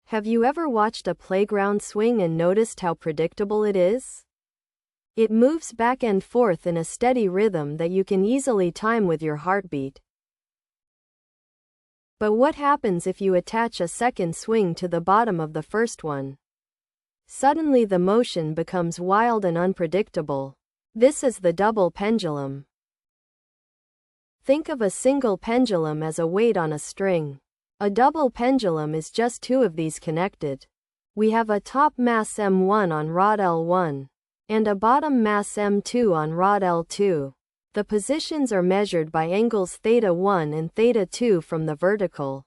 Have you ever watched a playground swing and noticed how predictable it is? It moves back and forth in a steady rhythm that you can easily time with your heartbeat. But what happens if you attach a second swing to the bottom of the first one? Suddenly the motion becomes wild and unpredictable. This is the double pendulum. Think of a single pendulum as a weight on a string. A double pendulum is just two of these connected. We have a top mass m1 on rod L1 and a bottom mass m2 on rod L2. The positions are measured by angles θ1 and θ2 from the vertical.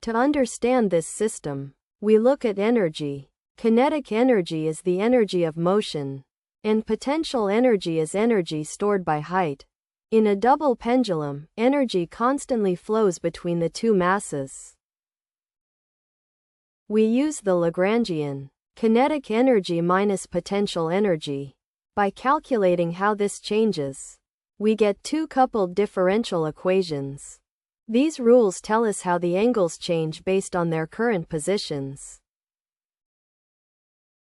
To understand this system, we look at energy. Kinetic energy is the energy of motion, and potential energy is energy stored by height. In a double pendulum, energy constantly flows between the two masses. We use the Lagrangian, kinetic energy minus potential energy. By calculating how this changes, we get two coupled differential equations. These rules tell us how the angles change based on their current positions.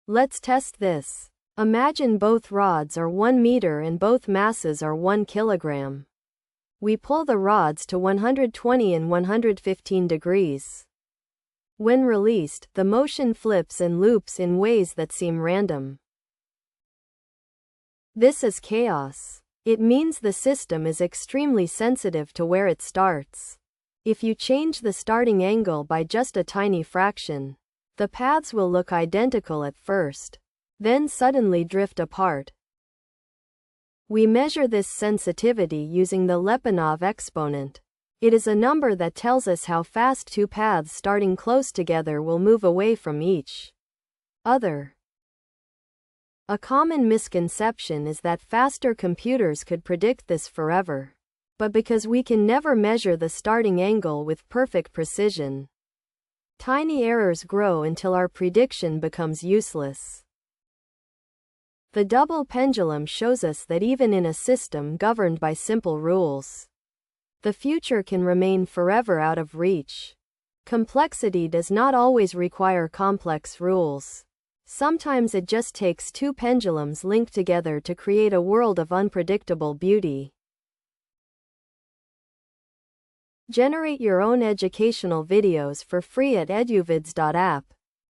Let's test this. Imagine both rods are 1 meter and both masses are 1 kilogram. We pull the rods to 120 and 115 degrees. When released, the motion flips and loops in ways that seem random. This is chaos. It means the system is extremely sensitive to where it starts. If you change the starting angle by just a tiny fraction, the paths will look identical at first, then suddenly drift apart. We measure this sensitivity using the Lyapunov exponent. It is a number that tells us how fast two paths starting close together will move away from each other. A common misconception is that faster computers could predict this forever. But because we can never measure the starting angle with perfect precision, tiny errors grow until our prediction becomes useless. The double pendulum shows us that even in a system governed by simple rules, the future can remain forever out of reach. Complexity does not always require complex rules. Sometimes it just takes two pendulums linked together to create a world of unpredictable beauty. Generate your own educational videos for free at eduvids.app.